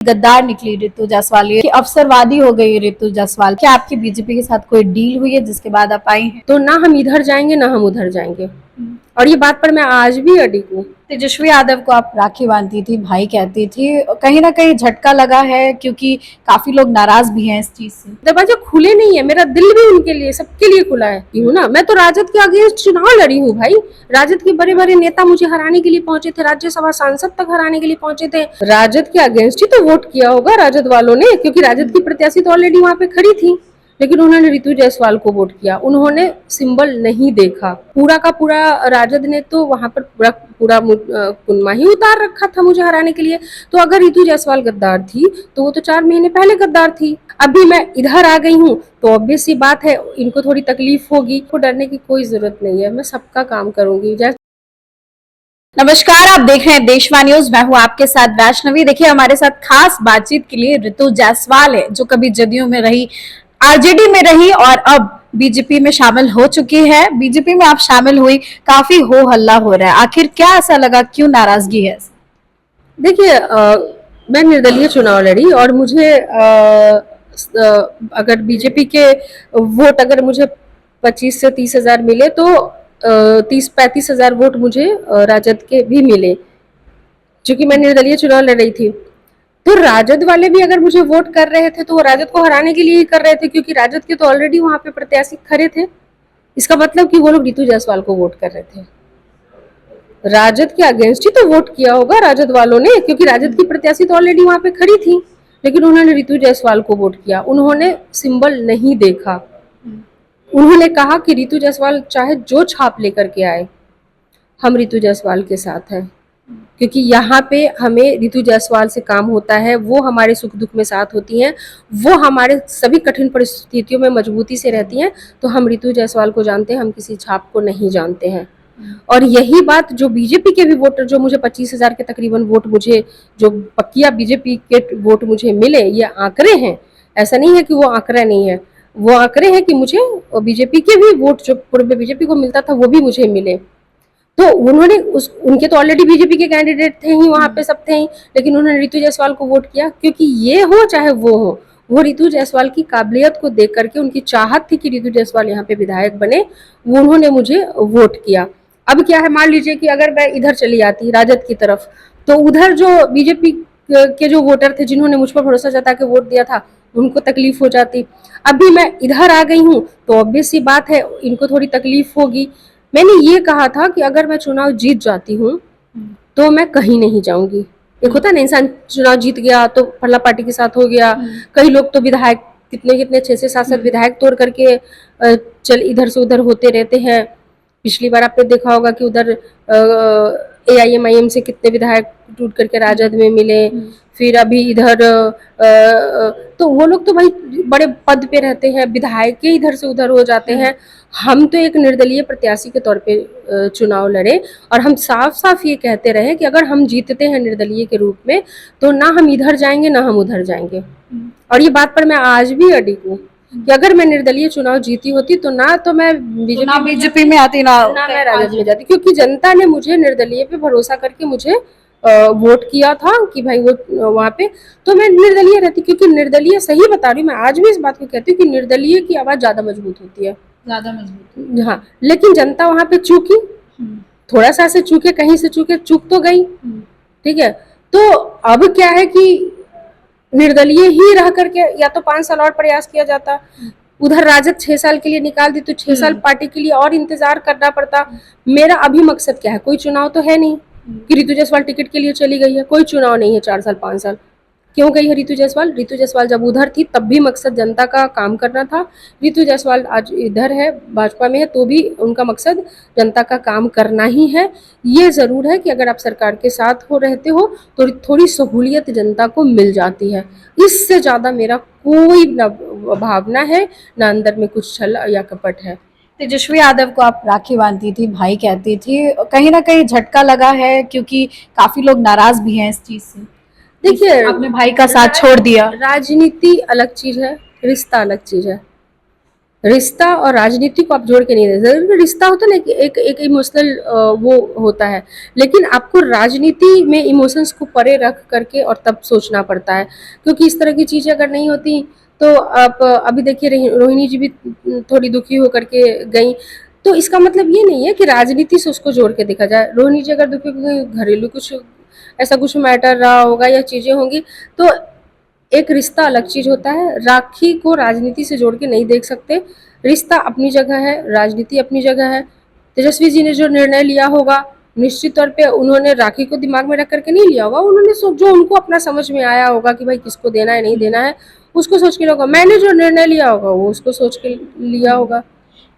गद्दार निकली ऋतु जायसवाल, ये कि अवसरवादी हो गई ऋतु जायसवाल। क्या आपकी बीजेपी के साथ कोई डील हुई है जिसके बाद आप आई हैं? तो ना हम इधर जाएंगे ना हम उधर जाएंगे, और ये बात पर मैं आज भी अडिग हूँ। तेजस्वी यादव को आप राखी बांधती थी, भाई कहती थी, कहीं ना कहीं झटका लगा है क्योंकि काफी लोग नाराज भी हैं इस चीज से। दरवाजे खुले नहीं है, मेरा दिल भी उनके लिए, सबके लिए खुला है। हूँ ना, मैं तो राजद के अगेंस्ट चुनाव लड़ी हूँ भाई। राजद के बड़े बड़े नेता मुझे हराने के लिए पहुंचे थे, राज्यसभा सांसद तक हराने के लिए पहुंचे थे। राजद के अगेंस्ट ही तो वोट किया होगा राजद वालों ने, क्योंकि राजद की प्रत्याशी तो ऑलरेडी वहां पे खड़ी थी, लेकिन उन्होंने ऋतु जायसवाल को वोट किया। उन्होंने सिंबल नहीं देखा। पूरा का पूरा राजद ने तो वहां पर पूरा पूरा कुनमा ही उतार रखा था मुझे हराने के लिए। तो अगर ऋतु जायसवाल गद्दार थी तो वो तो 4 महीने पहले गद्दार थी। अभी मैं इधर आ गई हूँ तो ऑब्वियस सी बात है, इनको थोड़ी तकलीफ होगी। को डरने की कोई जरूरत नहीं है, मैं सबका काम करूंगी। नमस्कार, आप देख रहे हैं देशवा न्यूज। मैं हूं आपके साथ वैष्णवी। देखिए, हमारे साथ खास बातचीत के लिए ऋतु जायसवाल है, जो कभी जदयू में रही, आरजेडी में रही और अब बीजेपी में शामिल हो चुकी है। बीजेपी में आप शामिल हुई, काफी हो हल्ला हो रहा है, आखिर क्या ऐसा लगा, क्यों नाराजगी है? देखिए, मैं निर्दलीय चुनाव लड़ी और मुझे अगर बीजेपी के वोट अगर मुझे 25 से 30 हजार मिले तो 30-35 हजार वोट मुझे राजद के भी मिले, क्योंकि मैं निर्दलीय चुनाव लड़ रही थी। तो राजद वाले भी अगर मुझे वोट कर रहे थे तो वो राजद को हराने के लिए ही कर रहे थे, क्योंकि राजद के तो ऑलरेडी वहां पे प्रत्याशी खड़े थे। इसका मतलब कि वो लोग ऋतु जायसवाल को वोट कर रहे थे। राजद के अगेंस्ट ही तो वोट किया होगा राजद वालों ने, क्योंकि राजद की प्रत्याशी तो ऑलरेडी वहां पे खड़ी थी, लेकिन उन्होंने ऋतु जायसवाल को वोट किया। उन्होंने सिंबल नहीं देखा। उन्होंने कहा कि ऋतु जायसवाल चाहे जो छाप लेकर के आए, हम ऋतु जायसवाल के साथ हैं, क्योंकि यहाँ पे हमें ऋतु जायसवाल से काम होता है। वो हमारे सुख दुख में साथ होती हैं, वो हमारे सभी कठिन परिस्थितियों में मजबूती से रहती हैं। तो हम ऋतु जायसवाल को जानते हैं, हम किसी छाप को नहीं जानते हैं। और यही बात जो बीजेपी के भी वोटर, जो मुझे 25 हजार के तकरीबन वोट, मुझे जो पक्किया बीजेपी के वोट मुझे मिले, ये आंकड़े हैं। ऐसा नहीं है कि वो आंकड़ा नहीं है, वो आंकड़े हैं कि मुझे बीजेपी के भी वोट जो पूर्व में बीजेपी को मिलता था वो भी मुझे मिले। तो उन्होंने उनके तो ऑलरेडी बीजेपी के कैंडिडेट थे ही, वहां पे सब थे ही, लेकिन उन्होंने ऋतु जायसवाल को वोट किया, क्योंकि ये हो चाहे वो हो, वो ऋतु जायसवाल की काबिलियत को देख करके, उनकी चाहत थी कि ऋतु जायसवाल यहाँ पे विधायक बने, वो उन्होंने मुझे वोट किया। अब क्या है, मान लीजिए कि अगर मैं इधर चली आती राजद की तरफ, तो उधर जो बीजेपी के जो वोटर थे जिन्होंने मुझ पर भरोसा जता के वोट दिया था, उनको तकलीफ हो जाती। अभी मैं इधर आ गई हूँ तो ऑब्वियस सी बात है, इनको थोड़ी तकलीफ होगी। मैंने ये कहा था कि अगर मैं चुनाव जीत जाती हूँ तो मैं कहीं नहीं जाऊंगी। एक होता है ना, इंसान चुनाव जीत गया तो फला पार्टी के साथ हो गया। कई लोग तो विधायक कितने कितने 6 से 7 विधायक तोड़ करके चल इधर से उधर होते रहते हैं। पिछली बार आपने देखा होगा कि उधर AIMIM से कितने विधायक टूट करके राजद में मिले। फिर अभी इधर तो वो लोग तो भाई बड़े पद पे रहते हैं, विधायक के इधर से उधर हो जाते हैं। हम तो एक निर्दलीय प्रत्याशी के तौर पे चुनाव लड़े, और हम साफ साफ ये कहते रहे कि अगर हम जीतते हैं निर्दलीय के रूप में तो ना हम इधर जाएंगे ना हम उधर जाएंगे। और ये बात पर मैं आज भी अडिग हूँ कि अगर मैं निर्दलीय चुनाव जीती होती तो ना तो मैं बीजेपी में आती, ना मैं राजद में जाती, क्योंकि जनता ने मुझे निर्दलीय पे भरोसा करके मुझे वोट किया था कि भाई वो वहां पे, तो मैं निर्दलीय रहती। क्योंकि निर्दलीय, सही बता रही हूँ, मैं आज भी इस बात को कहती हूँ कि निर्दलीय की आवाज ज्यादा मजबूत होती है, ज्यादा मजबूत। हाँ। लेकिन जनता वहां पे चूकी, थोड़ा सा से चूके, कहीं से चूके, चूक तो गई, ठीक है। तो अब क्या है कि निर्दलीय ही रह करके या तो 5 साल और प्रयास किया जाता, उधर राजद 6 साल के लिए निकाल दी तो 6 साल पार्टी के लिए और इंतजार करना पड़ता। मेरा अभी मकसद क्या है, कोई चुनाव तो है नहीं कि ऋतु जायसवाल टिकट के लिए चली गई है, कोई चुनाव नहीं है 4 साल 5 साल। क्यों गई है ऋतु जायसवाल? ऋतु जायसवाल जब उधर थी तब भी मकसद जनता का काम करना था। ऋतु जायसवाल आज इधर है, भाजपा में है, तो भी उनका मकसद जनता का काम करना ही है। ये जरूर है कि अगर आप सरकार के साथ हो रहते हो तो थोड़ी सहूलियत जनता को मिल जाती है। इससे ज्यादा मेरा कोई न भावना है, न अंदर में कुछ छल या कपट है। तेजस्वी यादव को आप राखी बांधती थी, भाई कहती थी, कहीं ना कहीं झटका लगा है क्योंकि काफी लोग नाराज भी हैं इस चीज से। देखिए, आपने भाई का साथ छोड़ दिया। राजनीति अलग चीज है, रिश्ता अलग चीज है। रिश्ता और राजनीति को आप जोड़ के नहीं दे सकते। रिश्ता होता है ना कि एक एक इमोशनल वो होता है, लेकिन आपको राजनीति में इमोशंस को परे रख करके और तब सोचना पड़ता है, क्योंकि इस तरह की चीज़ें अगर नहीं होती तो आप अभी देखिए रोहिणी जी भी थोड़ी दुखी होकर के गई, तो इसका मतलब ये नहीं है कि राजनीति से उसको जोड़ के देखा जाए। रोहिणी जी अगर दुखी हो गई, घरेलू कुछ ऐसा कुछ मैटर रहा होगा या चीज़ें होंगी, तो एक रिश्ता अलग चीज होता है। राखी को राजनीति से जोड़ के नहीं देख सकते। रिश्ता अपनी जगह है, राजनीति अपनी जगह है। तेजस्वी जी ने जो निर्णय लिया होगा, निश्चित तौर पे उन्होंने राखी को दिमाग में रख करके नहीं लिया होगा, उन्होंने जो उनको अपना समझ में आया होगा कि भाई किसको देना है नहीं देना है, उसको सोच के लिया होगा। मैंने जो निर्णय लिया होगा वो उसको सोच के लिया होगा।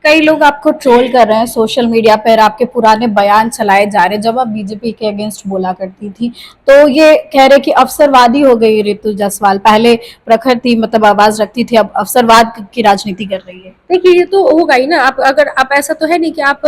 कई लोग आपको ट्रोल कर रहे हैं सोशल मीडिया पर, आपके पुराने बयान चलाए जा रहे हैं जब आप बीजेपी के अगेंस्ट बोला करती थी, तो ये कह रहे कि अवसरवादी हो गई ऋतु जायसवाल। पहले प्रखर थी, मतलब आवाज रखती थी, अब अवसरवाद की राजनीति कर रही है। देखिए ये तो होगा ही ना। आप अगर आप ऐसा तो है नहीं कि आप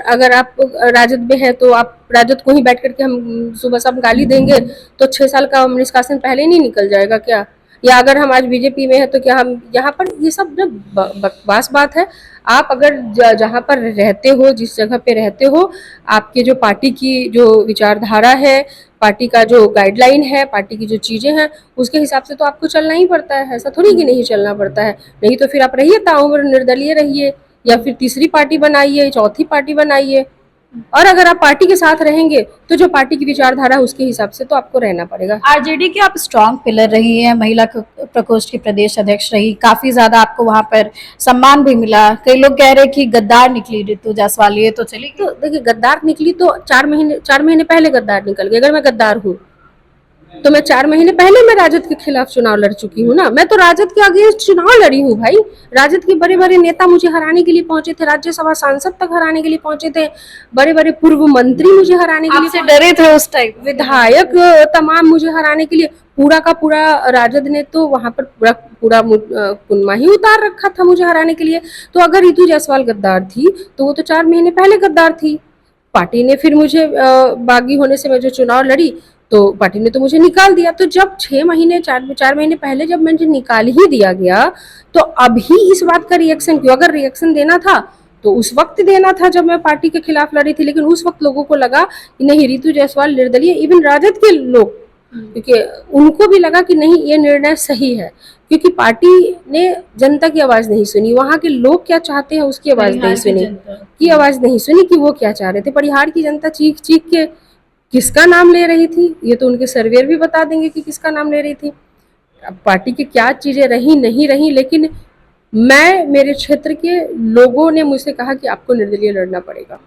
अगर आप राजद में है तो आप राजद को ही बैठ करके हम सुबह शाम गाली देंगे तो 6 साल का निष्कासन पहले नहीं निकल जाएगा क्या? या अगर हम आज बीजेपी में है तो क्या हम यहाँ पर, ये सब ना बकवास बात है। आप अगर जहाँ पर रहते हो, जिस जगह पे रहते हो, आपके जो पार्टी की जो विचारधारा है, पार्टी का जो गाइडलाइन है, पार्टी की जो चीजें हैं, उसके हिसाब से तो आपको चलना ही पड़ता है। ऐसा थोड़ी कि नहीं चलना पड़ता है। नहीं तो फिर आप रहिए ताउम्र निर्दलीय रहिए, या फिर तीसरी पार्टी बनाइए, चौथी पार्टी बनाइए। और अगर आप पार्टी के साथ रहेंगे तो जो पार्टी की विचारधारा है उसके हिसाब से तो आपको रहना पड़ेगा। आरजेडी की आप स्ट्रॉन्ग पिलर रही हैं, महिला प्रकोष्ठ की प्रदेश अध्यक्ष रही, काफी ज्यादा आपको वहां पर सम्मान भी मिला। कई लोग कह रहे हैं कि गद्दार निकली ऋतु जायसवाल, ये तो चली। तो देखिए गद्दार निकली तो 4 महीने पहले गद्दार निकल गई। अगर मैं गद्दार हूँ तो मैं 4 महीने पहले मैं राजद के खिलाफ चुनाव लड़ चुकी हूँ ना। मैं तो राजद के अगेंस्ट चुनाव लड़ी हूँ भाई। राजद के बड़े बड़े नेता मुझे हराने के लिए पहुंचे थे, राज्यसभा सांसद तक हराने के लिए पहुंचे थे, बड़े बड़े पूर्व मंत्री मुझे हराने के लिए, आपसे डरे थे उस टाइम, विधायक तमाम मुझे हराने के लिए। पूरा का पूरा राजद ने तो वहां पर पूरा पूरा कुनमा ही उतार रखा था मुझे हराने के लिए। तो अगर रितु जायसवाल गद्दार थी तो वो तो 4 महीने पहले गद्दार थी। पार्टी ने फिर मुझे बागी होने से मैं जो चुनाव लड़ी तो पार्टी ने तो मुझे निकाल दिया। तो जब 6 महीने 4 महीने पहले जब मुझे निकाल ही दिया गया तो अभी इस बात का रिएक्शन क्यों? अगर रिएक्शन देना था तो उस वक्त देना था जब मैं पार्टी के खिलाफ लड़ी थी। लेकिन उस वक्त लोगों को लगा कि नहीं, रितु जायसवाल निर्दलीय, इवन राजद के लोग, क्योंकि उनको भी लगा कि नहीं ये निर्णय सही है, क्योंकि पार्टी ने जनता की आवाज नहीं सुनी, वहां के लोग क्या चाहते हैं उसकी आवाज नहीं सुनी, की आवाज नहीं सुनी कि वो क्या चाह रहे थे। परिहार की जनता चीख चीख के किसका नाम ले रही थी, ये तो उनके सर्वेयर भी बता देंगे कि किसका नाम ले रही थी। अब पार्टी की क्या चीजें रही नहीं रही, लेकिन मेरे क्षेत्र के लोगों ने मुझसे कहा कि आपको निर्दलीय लड़ना पड़ेगा।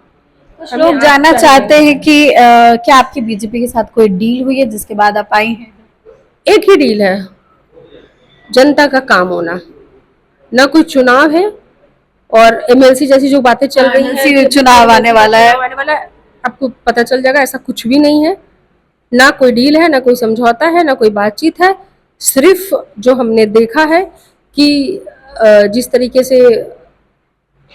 कुछ लोग जानना चाहते हैं कि क्या आपकी बीजेपी के साथ कोई डील हुई है जिसके बाद आप आई हैं? एक ही डील है, जनता का काम होना, ना कोई चुनाव है। और एमएलसी जैसी जो बातें चल रही हैं, चुनाव आने वाला है, आपको पता चल जाएगा ऐसा कुछ भी नहीं है। ना कोई डील है, ना कोई समझौता है, ना कोई बातचीत है। सिर्फ जो हमने देखा है कि जिस तरीके से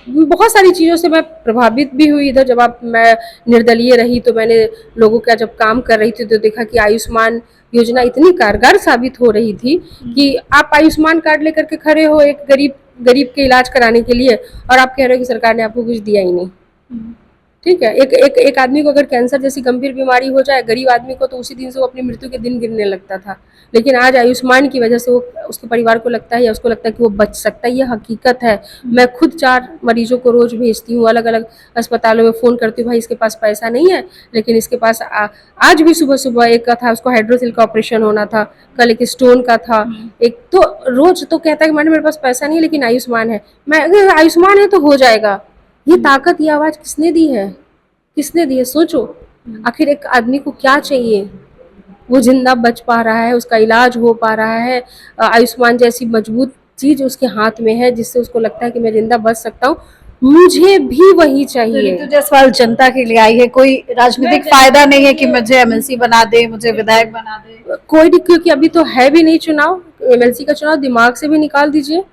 बहुत सारी चीज़ों से मैं प्रभावित भी हुई इधर। जब मैं निर्दलीय रही तो मैंने लोगों का जब काम कर रही थी तो देखा कि आयुष्मान योजना इतनी कारगर साबित हो रही थी कि आप आयुष्मान कार्ड लेकर के खड़े हो एक गरीब के इलाज कराने के लिए, और आप कह रहे हो कि सरकार ने आपको कुछ दिया ही नहीं। ठीक है, एक आदमी को अगर कैंसर जैसी गंभीर बीमारी हो जाए, गरीब आदमी को, तो उसी दिन से वो अपनी मृत्यु के दिन गिनने लगता था। लेकिन आज आयुष्मान की वजह से वो, उसके परिवार को लगता है या उसको लगता है कि वो बच सकता है। ये हकीकत है। मैं खुद 4 मरीजों को रोज भेजती हूँ, अलग अलग अस्पतालों में फ़ोन करती हूँ, भाई इसके पास पैसा नहीं है लेकिन इसके पास आज भी सुबह सुबह एक का था, उसको हाइड्रोसिल का ऑपरेशन होना था, कल एक स्टोन का था, एक तो रोज तो कहता है कि मैडम मेरे पास पैसा नहीं है लेकिन आयुष्मान है। मैं, अगर आयुष्मान है तो हो जाएगा। ये ताकत, ये आवाज़ किसने दी है? किसने दी है? सोचो, आखिर एक आदमी को क्या चाहिए? वो जिंदा बच पा रहा है, उसका इलाज हो पा रहा है, आयुष्मान जैसी मजबूत चीज उसके हाथ में है जिससे उसको लगता है कि मैं जिंदा बच सकता हूँ। मुझे भी वही चाहिए। ऋतु जायसवाल जनता के लिए आई है, कोई राजनीतिक फायदा नहीं है कि मुझे एमएलसी बना दे, मुझे विधायक बना दे, कोई नहीं, क्योंकि अभी तो है भी नहीं चुनाव। एमएलसी का चुनाव दिमाग से भी निकाल दीजिए,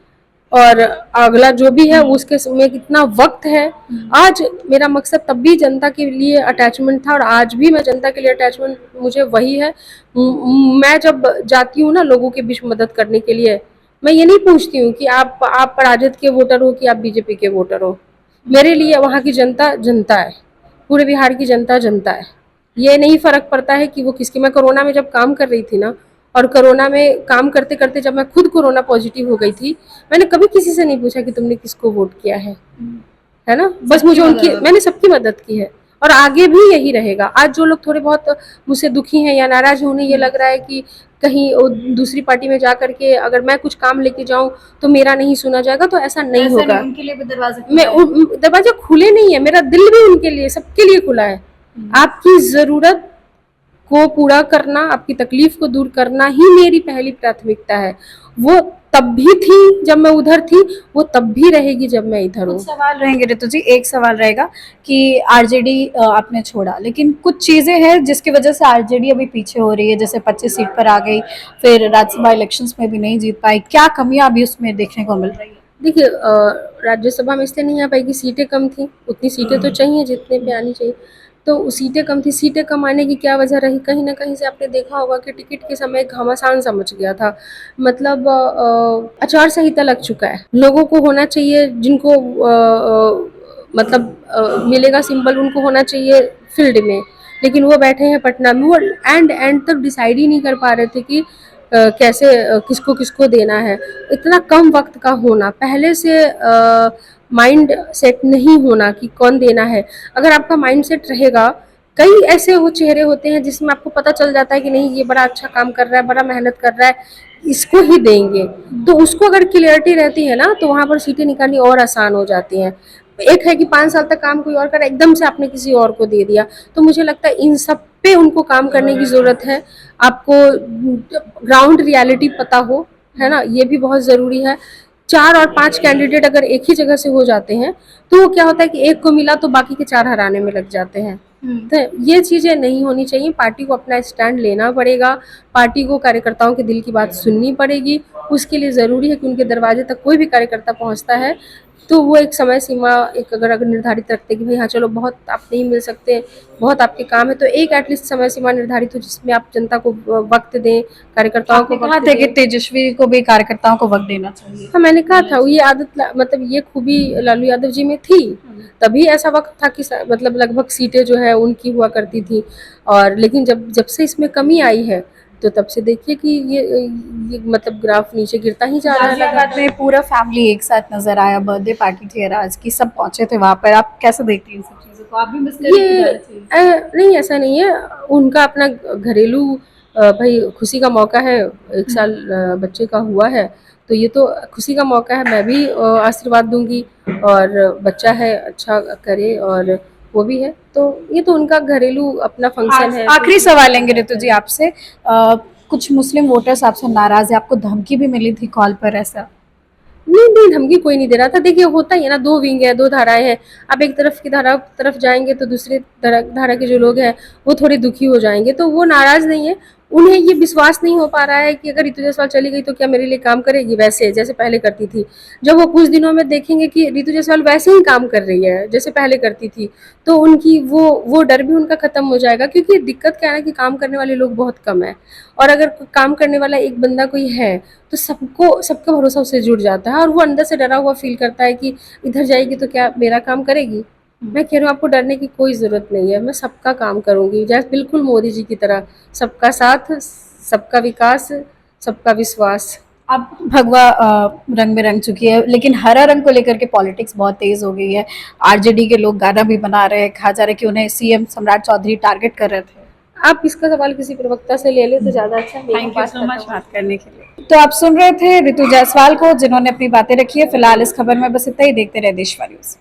और अगला जो भी है उसके में कितना वक्त है। आज मेरा मकसद तब भी जनता के लिए अटैचमेंट था और आज भी मैं जनता के लिए अटैचमेंट मुझे वही है। मैं जब जाती हूँ ना लोगों के बीच मदद करने के लिए, मैं ये नहीं पूछती हूँ कि आप राजद के वोटर हो कि आप बीजेपी के वोटर हो। मेरे लिए वहाँ की जनता जनता है, पूरे बिहार की जनता जनता है। ये नहीं फर्क पड़ता है कि वो किसकी। मैं कोरोना में जब काम कर रही थी ना, और कोरोना में काम करते करते जब मैं खुद कोरोना पॉजिटिव हो गई थी, मैंने कभी किसी से नहीं पूछा कि तुमने किसको वोट किया है ना। बस मुझे मैंने सबकी मदद की है और आगे भी यही रहेगा। आज जो लोग थोड़े बहुत मुझसे दुखी हैं या नाराज हैं, उन्हें ये लग रहा है कि कहीं दूसरी पार्टी में जा करके अगर मैं कुछ काम लेके जाऊं तो मेरा नहीं सुना जाएगा, तो ऐसा नहीं होगा। उनके लिए भी दरवाजे दरवाजा खुले नहीं है, मेरा दिल भी उनके लिए, सबके लिए खुला है। आपकी जरूरत को पूरा करना, आपकी तकलीफ को दूर करना ही मेरी पहली प्राथमिकता है। वो तब भी थी जब मैं उधर थी, वो तब भी रहेगी जब मैं इधर हूँ। कुछ सवाल रहेंगे ऋतु जी। एक सवाल रहेगा कि आरजेडी आपने छोड़ा, लेकिन कुछ चीजें हैं जिसकी वजह से आरजेडी अभी पीछे हो रही है, जैसे 25 सीट पर आ गई, फिर राज्यसभा इलेक्शंस में भी नहीं जीत पाई। क्या कमियां अभी उसमें देखने को मिल रही है? देखिए, राज्यसभा में इसलिए नहीं आ पाएगी, सीटें कम थी। उतनी सीटें तो चाहिए जितने पे आनी चाहिए, तो सीटें कम थी। सीटें कम आने की क्या वजह रही? कहीं ना कहीं से आपने देखा होगा कि टिकट के समय घमासान सा मच गया था। मतलब आचार संहिता लग चुका है। लोगों को होना चाहिए, जिनको मतलब मिलेगा सिंबल, उनको होना चाहिए फील्ड में, लेकिन वो बैठे हैं पटना में। वो एंड तक डिसाइड ही नहीं कर पा रहे थे कि कैसे किसको किसको देना है। इतना कम वक्त का होना, पहले से माइंड सेट नहीं होना कि कौन देना है। अगर आपका माइंड सेट रहेगा, कई ऐसे वो चेहरे होते हैं जिसमें आपको पता चल जाता है कि नहीं, ये बड़ा अच्छा काम कर रहा है, बड़ा मेहनत कर रहा है, इसको ही देंगे। तो उसको अगर क्लियरिटी रहती है ना, तो वहां पर सीटें निकालनी और आसान हो जाती हैं। एक है कि 5 साल तक काम कोई और कर, एकदम से आपने किसी और को दे दिया। तो मुझे लगता है इन सब पे उनको काम करने की जरूरत है। आपको ग्राउंड रियलिटी पता हो, है ना, ये भी बहुत जरूरी है। 4 और 5 कैंडिडेट अगर एक ही जगह से हो जाते हैं, तो क्या होता है कि एक को मिला तो बाकी के 4 हराने में लग जाते हैं। तो ये चीजें नहीं होनी चाहिए। पार्टी को अपना स्टैंड लेना पड़ेगा, पार्टी को कार्यकर्ताओं के दिल की बात सुननी पड़ेगी। उसके लिए जरूरी है कि उनके दरवाजे तक कोई भी कार्यकर्ता पहुंचता है तो वो एक समय सीमा एक अगर निर्धारित रखते कि भाई हाँ चलो, बहुत आप नहीं मिल सकते, बहुत आपके काम है, तो एक एटलीस्ट समय सीमा निर्धारित हो जिसमें आप जनता को वक्त दें, कार्यकर्ताओं को वक्त थे कि दें। तेजस्वी को भी कार्यकर्ताओं को वक्त देना चाहिए। हाँ, मैंने कहा था ये आदत मतलब ये खूबी लालू यादव जी में थी। तभी ऐसा वक्त था कि मतलब लगभग सीटें जो है उनकी हुआ करती थी। और लेकिन जब जब से इसमें कमी आई है, तो तब से देखिए कि ये मतलब ग्राफ नीचे गिरता ही जा रहा है। गाजियाबाद में पूरा फैमिली एक साथ नजर आया, बर्थडे पार्टी थी राज की, सब पहुंचे थे वहां पर। आप कैसे देखती हैं इन सब चीजों को? आप भी मिस नहीं, ऐसा नहीं है। उनका अपना घरेलू भाई खुशी का मौका है। 1 साल बच्चे का हुआ है, तो ये तो खुशी का मौका है। मैं भी आशीर्वाद दूंगी, और बच्चा है अच्छा करे, और वो भी है, तो ये तो उनका घरेलू अपना फंक्शन है। आखिरी सवाल लेंगे ऋतु जी आपसे। कुछ मुस्लिम वोटर्स आपसे नाराज है, आपको धमकी भी मिली थी कॉल पर, ऐसा? नहीं, धमकी कोई नहीं दे रहा था। देखिए, होता ही है ना, 2 विंग है, 2 धाराएं हैं। आप एक तरफ की धारा तरफ जाएंगे तो दूसरी धारा के जो लोग हैं वो थोड़े दुखी हो जाएंगे। तो वो नाराज नहीं है, उन्हें ये विश्वास नहीं हो पा रहा है कि अगर ऋतु जायसवाल चली गई तो क्या मेरे लिए काम करेगी वैसे जैसे पहले करती थी। जब वो कुछ दिनों में देखेंगे कि ऋतु जायसवाल वैसे ही काम कर रही है जैसे पहले करती थी, तो उनकी वो डर भी उनका खत्म हो जाएगा। क्योंकि दिक्कत क्या है ना कि काम करने वाले लोग बहुत कम है, और अगर काम करने वाला एक बंदा कोई है तो सबका भरोसा उससे जुड़ जाता है, और वो अंदर से डरा हुआ फील करता है कि इधर जाएगी तो क्या मेरा काम करेगी। मैं कह रही हूँ आपको डरने की कोई जरूरत नहीं है। मैं सबका काम करूंगी, जैसे बिल्कुल मोदी जी की तरह, सबका साथ, सबका विकास, सबका विश्वास। अब भगवा रंग में रंग चुकी है, लेकिन हरा रंग को लेकर के पॉलिटिक्स बहुत तेज हो गई है। आरजेडी के लोग गाना भी बना रहे हैं, कहा जा रहा है कि उन्हें सीएम सम्राट चौधरी टारगेट कर रहे थे। आप इसका सवाल किसी प्रवक्ता से ले ले तो ज्यादा अच्छा है। थैंक यू सो मच बात करने के लिए। तो आप सुन रहे थे ऋतु जायसवाल को, जिन्होंने अपनी बातें रखी है। फिलहाल इस खबर में बस इतना ही। देखते रहे देशवा न्यूज।